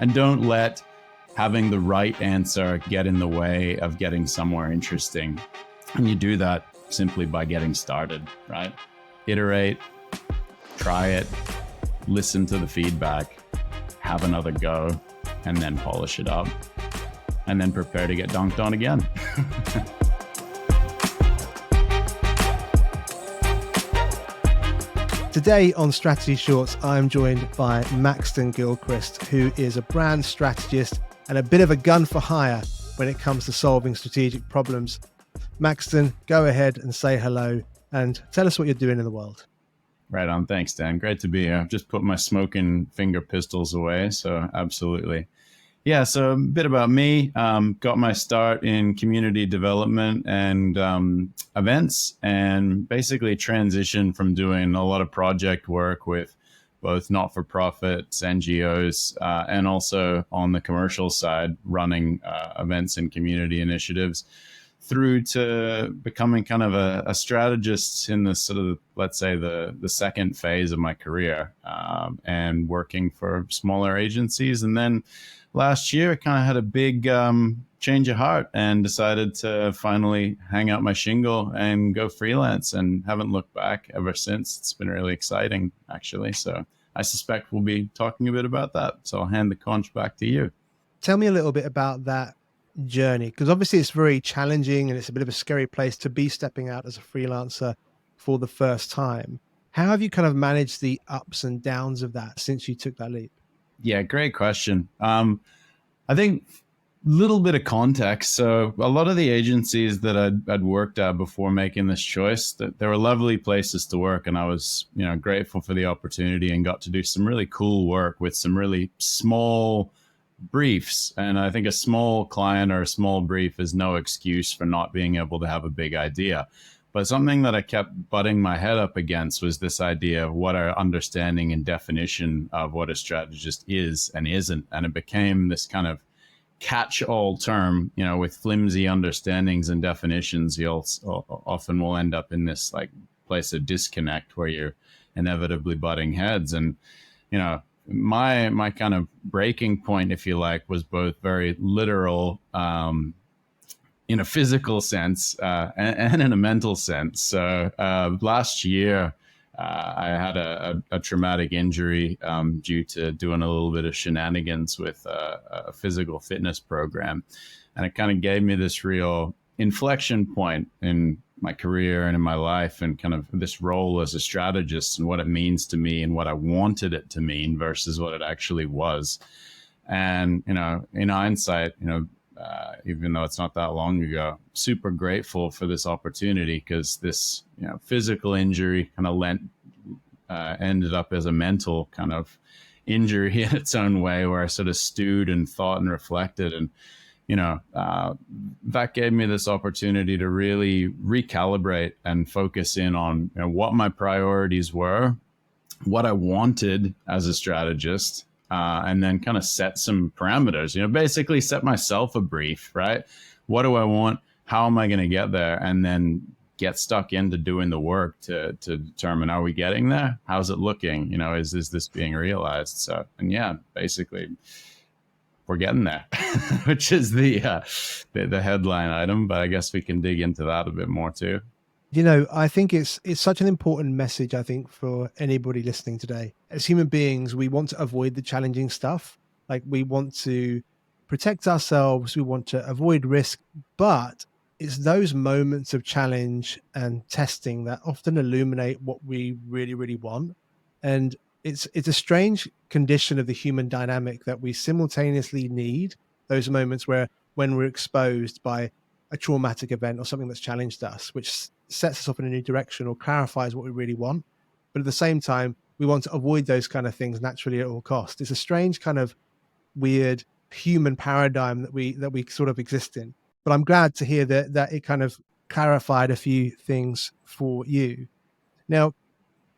And don't let having the right answer get in the way of getting somewhere interesting. And you do that simply by getting started, right? Iterate, try it, listen to the feedback, have another go, and then polish it up. And then prepare to get dunked on again. Today on Strategy Shorts, I'm joined by Maxton Gilchrist, who is a brand strategist and a bit of a gun for hire when it comes to solving strategic problems. Maxton, go ahead and say hello and tell us what you're doing in the world. Right on. Thanks, Dan. Great to be here. I've just put my smoking finger pistols away, so absolutely. Yeah, so a bit about me. Got my start in community development and events, and basically transitioned from doing a lot of project work with both not-for-profits, NGOs, and also on the commercial side, running events and community initiatives, through to becoming kind of a strategist in the sort of, let's say, the second phase of my career, and working for smaller agencies. And then last year, I kind of had a big change of heart and decided to finally hang out my shingle and go freelance, and haven't looked back ever since. It's been really exciting, actually. So I suspect we'll be talking a bit about that. So I'll hand the conch back to you. Tell me a little bit about that journey, because obviously it's very challenging and it's a bit of a scary place to be stepping out as a freelancer for the first time. How have you kind of managed the ups and downs of that since you took that leap? Yeah, great question. I think a little bit of context. So a lot of the agencies that I'd worked at before making this choice, that they were lovely places to work, and I was, grateful for the opportunity and got to do some really cool work with some really small briefs. And I think a small client or a small brief is no excuse for not being able to have a big idea. But something that I kept butting my head up against was this idea of what our understanding and definition of what a strategist is and isn't. And it became this kind of catch-all term, with flimsy understandings and definitions. You often will end up in this place of disconnect where you're inevitably butting heads. And, my kind of breaking point, if you like, was both very literal, in a physical sense, and in a mental sense. So last year, I had a traumatic injury due to doing a little bit of shenanigans with a physical fitness program. And it kind of gave me this real inflection point in my career and in my life, and kind of this role as a strategist and what it means to me and what I wanted it to mean versus what it actually was. And, in hindsight, even though it's not that long ago, super grateful for this opportunity, because this, physical injury kind of ended up as a mental kind of injury in its own way, where I sort of stewed and thought and reflected. And, that gave me this opportunity to really recalibrate and focus in on what my priorities were, what I wanted as a strategist, and then kind of set some parameters, basically set myself a brief, right? What do I want? How am I going to get there? And then get stuck into doing the work to determine, are we getting there? How's it looking? Is this being realized? So, and yeah, basically we're getting there, which is the headline item, but I guess we can dig into that a bit more too. I think it's such an important message, I think, for anybody listening today. As human beings, we want to avoid the challenging stuff. Like, we want to protect ourselves, we want to avoid risk, but it's those moments of challenge and testing that often illuminate what we really, really want. And it's a strange condition of the human dynamic that we simultaneously need those moments when we're exposed by a traumatic event or something that's challenged us, which sets us off in a new direction or clarifies what we really want. But at the same time, we want to avoid those kind of things naturally at all costs. It's a strange kind of weird human paradigm that we sort of exist in. But I'm glad to hear that it kind of clarified a few things for you. Now,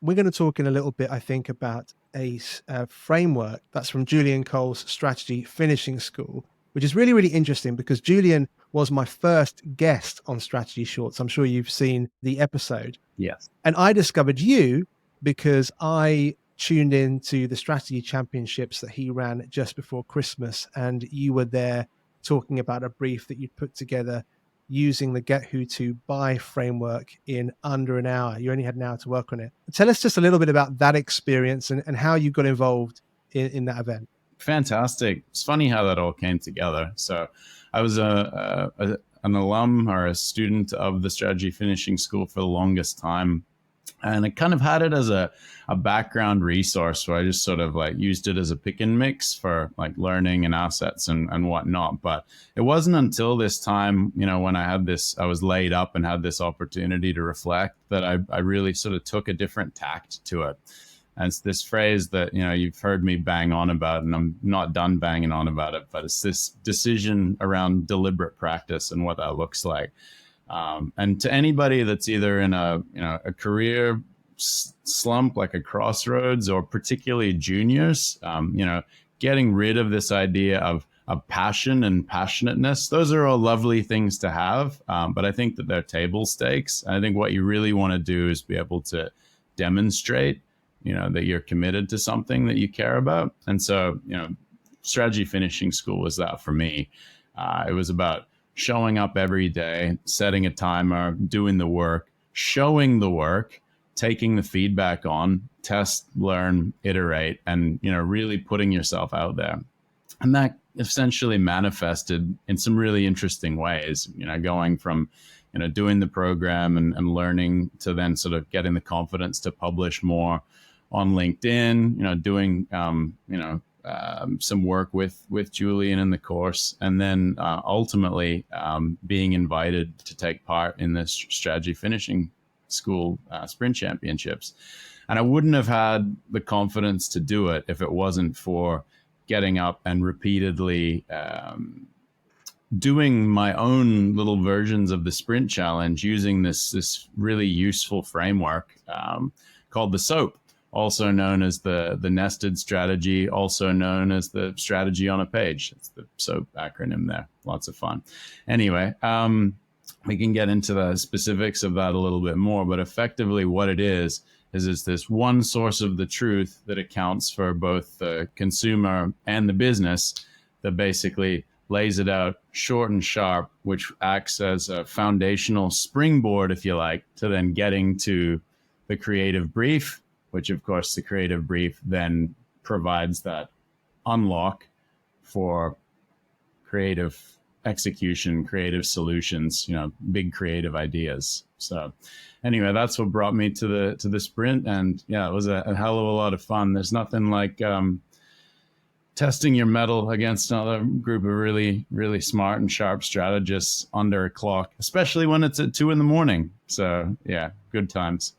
we're going to talk in a little bit, I think, about a framework that's from Julian Cole's Strategy Finishing School, which is really, really interesting because Julian was my first guest on Strategy Shorts. I'm sure you've seen the episode. Yes. And I discovered you because I tuned in to the strategy championships that he ran just before Christmas, and you were there talking about a brief that you'd put together using the Get Who to Buy framework in under an hour. You only had an hour to work on it. Tell us just a little bit about that experience and how you got involved in that event. Fantastic. It's funny how that all came together. So I was an alum or a student of the strategy finishing school for the longest time. And I kind of had it as a background resource where I just sort of like used it as a pick and mix for like learning and assets and whatnot. But it wasn't until this time, when I was laid up and had this opportunity to reflect, that I really sort of took a different tact to it. And it's this phrase that, you've heard me bang on about, and I'm not done banging on about it, but it's this decision around deliberate practice and what that looks like. And to anybody that's either in a career slump, like a crossroads, or particularly juniors, getting rid of this idea of passion and passionateness, those are all lovely things to have. But I think that they're table stakes. And I think what you really want to do is be able to demonstrate, that you're committed to something that you care about. And so, strategy finishing school was that for me. It was about showing up every day, setting a timer, doing the work, showing the work, taking the feedback on, test, learn, iterate, and, really putting yourself out there. And that essentially manifested in some really interesting ways, going from, doing the program and learning to then sort of getting the confidence to publish more on LinkedIn, doing, some work with Julian in the course, and then ultimately being invited to take part in this strategy finishing school sprint championships. And I wouldn't have had the confidence to do it if it wasn't for getting up and repeatedly doing my own little versions of the sprint challenge using this really useful framework called the SOAP, also known as the nested strategy, also known as the strategy on a page. It's the SOAP acronym there. Lots of fun. Anyway, we can get into the specifics of that a little bit more, but effectively what it is it's this one source of the truth that accounts for both the consumer and the business, that basically lays it out short and sharp, which acts as a foundational springboard, if you like, to then getting to the creative brief, which of course the creative brief then provides that unlock for creative execution, creative solutions, big creative ideas. So anyway, that's what brought me to the sprint. And yeah, it was a hell of a lot of fun. There's nothing like testing your mettle against another group of really, really smart and sharp strategists under a clock, especially when it's at 2 a.m. So yeah, good times.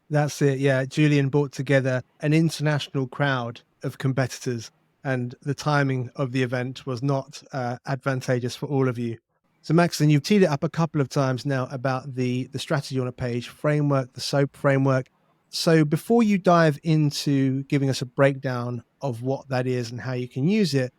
That's it. Yeah. Julian brought together an international crowd of competitors, and the timing of the event was not advantageous for all of you. So Maxton, you've teed it up a couple of times now about the strategy on a page framework, the SOAP framework. So before you dive into giving us a breakdown of what that is and how you can use it,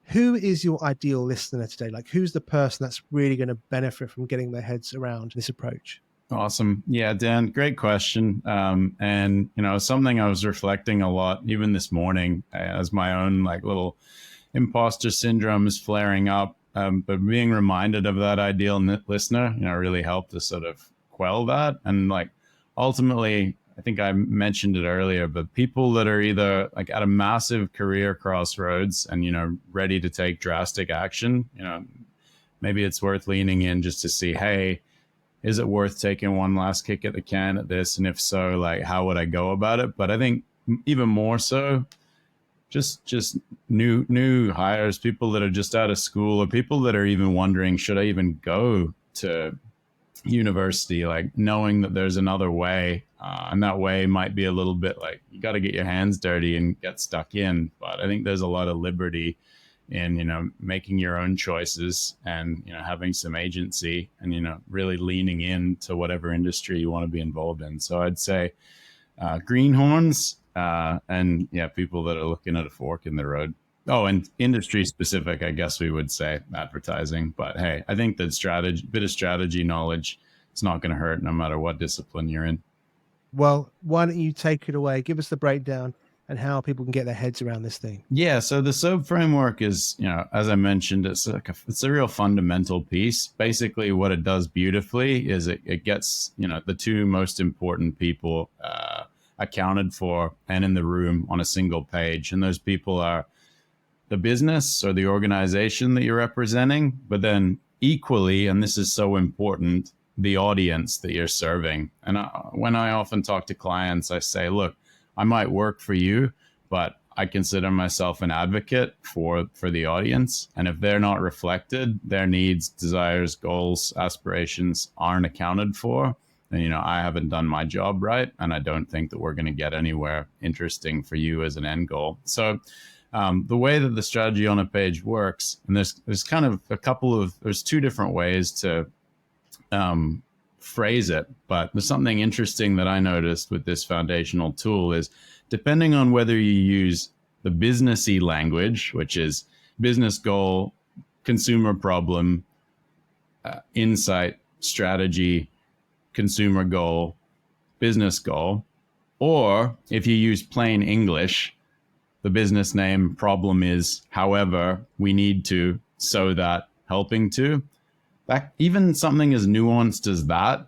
who is your ideal listener today? Like, who's the person that's really going to benefit from getting their heads around this approach? Awesome. Yeah, Dan, great question. And, something I was reflecting a lot, even this morning, as my own like little imposter syndrome is flaring up. But being reminded of that ideal listener, really helped to sort of quell that. And like, ultimately, I think I mentioned it earlier, but people that are either like at a massive career crossroads and, ready to take drastic action, maybe it's worth leaning in just to see, hey, is it worth taking one last kick at the can at this? And if so, like, how would I go about it? But I think even more so, just new hires, people that are just out of school, or people that are even wondering, should I even go to university? Like, knowing that there's another way, and that way might be a little bit like, you got to get your hands dirty and get stuck in. But I think there's a lot of liberty in, making your own choices and, having some agency and, really leaning into whatever industry you want to be involved in. So I'd say greenhorns and people that are looking at a fork in the road. Oh, and industry specific, I guess we would say advertising. But hey, I think that bit of strategy knowledge is not going to hurt no matter what discipline you're in. Well, why don't you take it away? Give us the breakdown and how people can get their heads around this thing. Yeah, so the SOAP framework is, as I mentioned, it's a real fundamental piece. Basically, what it does beautifully is it gets, the two most important people accounted for and in the room on a single page. And those people are the business or the organization that you're representing, but then equally, and this is so important, the audience that you're serving. And when I often talk to clients, I say, look, I might work for you, but I consider myself an advocate for the audience. And if they're not reflected, their needs, desires, goals, aspirations aren't accounted for, then, I haven't done my job right. And I don't think that we're going to get anywhere interesting for you as an end goal. So the way that the strategy on a page works, and there's kind of there's two different ways to phrase it, but there's something interesting that I noticed with this foundational tool is depending on whether you use the businessy language, which is business goal, consumer problem, insight, strategy, consumer goal, business goal, or if you use plain English, the business name problem is, however, we need to, so that, helping to. That, even something as nuanced as that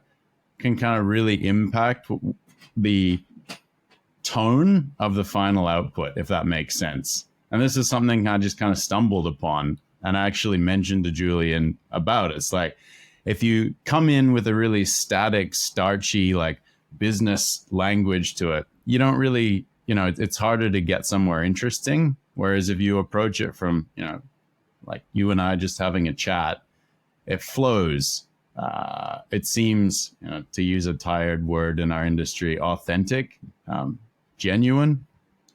can kind of really impact the tone of the final output, if that makes sense. And this is something I just kind of stumbled upon and I actually mentioned to Julian about. It's like, if you come in with a really static, starchy, like business language to it, you don't really, it's harder to get somewhere interesting. Whereas if you approach it from, like you and I just having a chat, it flows. It seems, to use a tired word in our industry, authentic, genuine.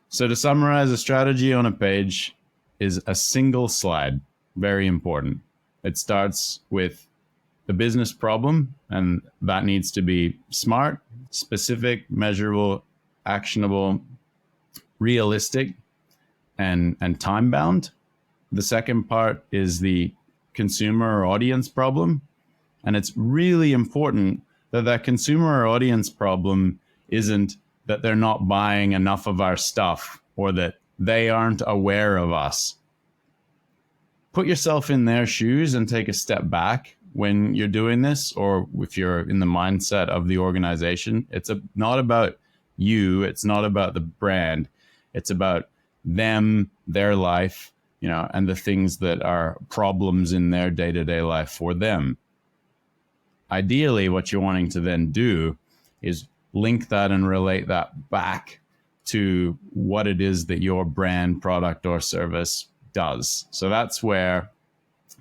So to summarize, a strategy on a page is a single slide. Very important. It starts with the business problem, and that needs to be smart, specific, measurable, actionable, realistic, and time bound. The second part is the consumer or audience problem. And it's really important that consumer or audience problem isn't that they're not buying enough of our stuff or that they aren't aware of us. Put yourself in their shoes and take a step back when you're doing this, or if you're in the mindset of the organization. It's not about you. It's not about the brand. It's about them, their life, and the things that are problems in their day-to-day life for them. Ideally, what you're wanting to then do is link that and relate that back to what it is that your brand, product, or service does. So that's where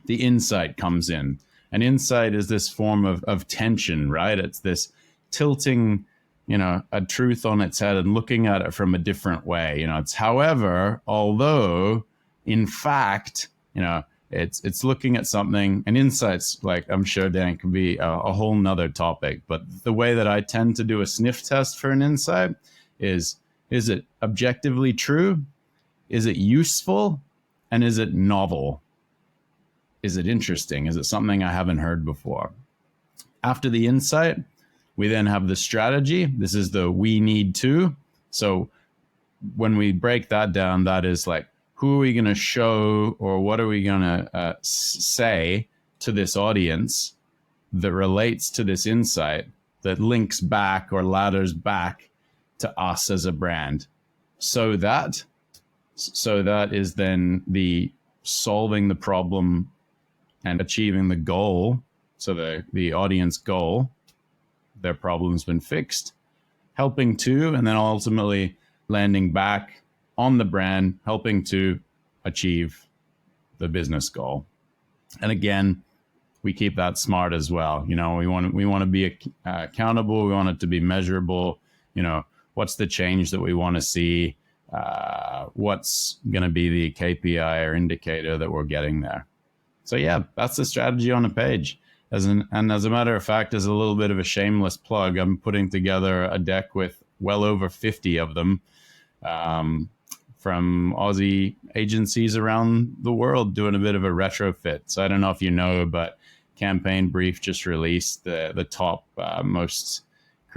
the insight comes in. And insight is this form of tension, right? It's this tilting, a truth on its head and looking at it from a different way. It's however, although, in fact, it's looking at something, and insights, like I'm sure, Dan, can be a whole nother topic. But the way that I tend to do a sniff test for an insight is it objectively true? Is it useful? And is it novel? Is it interesting? Is it something I haven't heard before? After the insight, we then have the strategy. This is the we need to. So when we break that down, that is like, who are we going to show, or what are we going to say to this audience that relates to this insight, that links back or ladders back to us as a brand? So that is then the solving the problem and achieving the goal. So the audience goal, their problem's been fixed, helping to, and then ultimately landing back on the brand, helping to achieve the business goal. And again, we keep that smart as well. We want to be accountable. We want it to be measurable. What's the change that we want to see? What's going to be the KPI or indicator that we're getting there? So yeah, that's the strategy on a page. And as a matter of fact, as a little bit of a shameless plug, I'm putting together a deck with well over 50 of them from Aussie agencies around the world doing a bit of a retrofit. So I don't know if but Campaign Brief just released the top most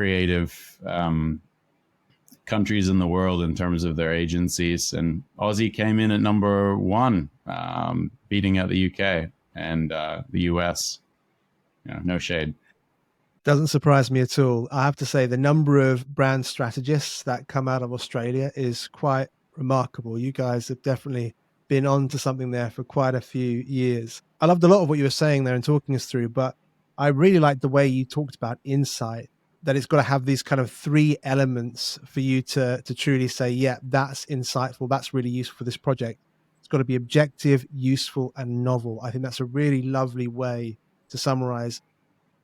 creative countries in the world in terms of their agencies. And Aussie came in at number one, beating out the UK and the US. No shade. Doesn't surprise me at all. I have to say the number of brand strategists that come out of Australia is quite remarkable. You guys have definitely been on to something there for quite a few years. I loved a lot of what you were saying there and talking us through, but I really liked the way you talked about insight, that it's got to have these kind of three elements for you to truly say, yeah, that's insightful. That's really useful for this project. It's got to be objective, useful, and novel. I think that's a really lovely way to summarize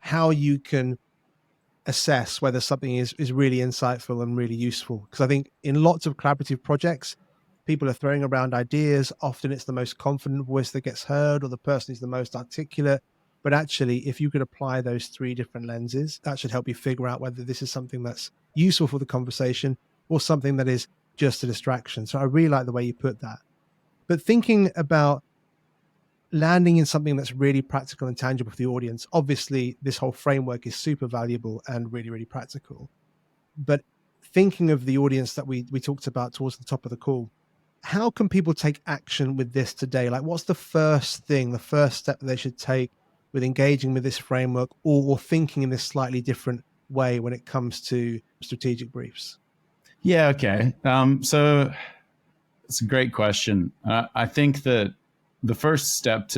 how you can assess whether something is really insightful and really useful. Because I think in lots of collaborative projects, people are throwing around ideas. Often it's the most confident voice that gets heard, or the person who's the most articulate. But actually, if you could apply those three different lenses, that should help you figure out whether this is something that's useful for the conversation or something that is just a distraction. So I really like the way you put that. But thinking about landing in something that's really practical and tangible for the audience, obviously this whole framework is super valuable and really, really practical. But thinking of the audience that we talked about towards the top of the call, how can people take action with this today? Like, what's the first step that they should take with engaging with this framework or thinking in this slightly different way when it comes to strategic briefs? Yeah, okay. So it's a great question. I think that the first step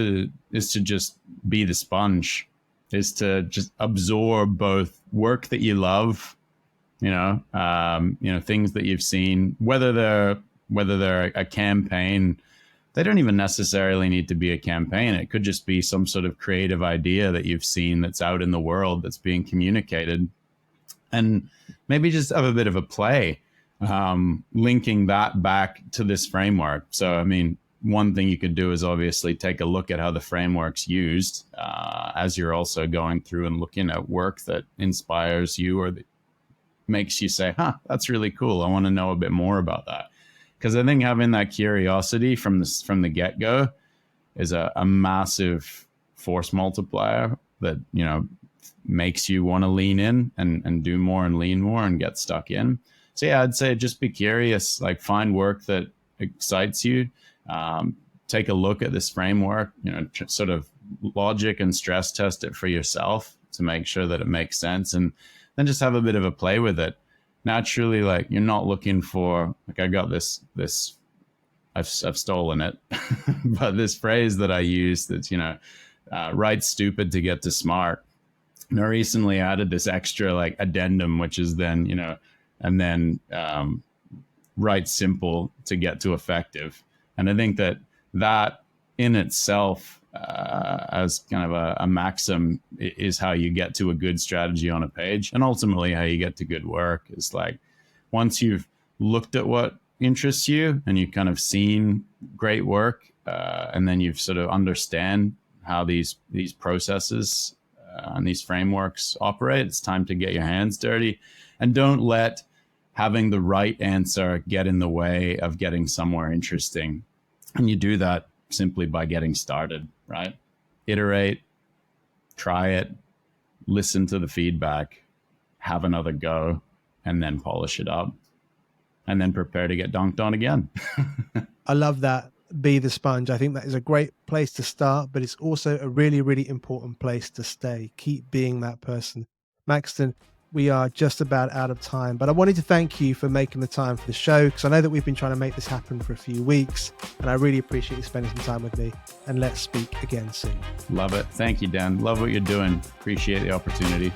is to just be the sponge, is to just absorb both work that you love, things that you've seen, whether they're a campaign. They don't even necessarily need to be a campaign. It could just be some sort of creative idea that you've seen that's out in the world that's being communicated, and maybe just have a bit of a play, linking that back to this framework. So, I mean, one thing you could do is obviously take a look at how the framework's used as you're also going through and looking at work that inspires you or that makes you say, that's really cool. I want to know a bit more about that. Because I think having that curiosity from the get-go is a massive force multiplier that, makes you want to lean in and do more and lean more and get stuck in. So yeah, I'd say just be curious, like find work that excites you. Take a look at this framework, sort of logic and stress test it for yourself to make sure that it makes sense, and then just have a bit of a play with it. Naturally, like you're not looking for, like I got this, I've stolen it, but this phrase that I use that's, write stupid to get to smart. And I recently added this extra like addendum, which is then, and then write simple to get to effective. And I think that in itself, as kind of a maxim, is how you get to a good strategy on a page. And ultimately how you get to good work is like, once you've looked at what interests you and you've kind of seen great work, and then you've sort of understand how these processes and these frameworks operate, it's time to get your hands dirty. And don't let having the right answer get in the way of getting somewhere interesting. And you do that simply by getting started, right? Iterate, try it, listen to the feedback, have another go, and then polish it up. And then prepare to get dunked on again. I love that. Be the sponge. I think that is a great place to start, but it's also a really, really important place to stay. Keep being that person. Maxton, we are just about out of time, but I wanted to thank you for making the time for the show, because I know that we've been trying to make this happen for a few weeks, and I really appreciate you spending some time with me, and let's speak again soon. Love it. Thank you, Dan. Love what you're doing. Appreciate the opportunity.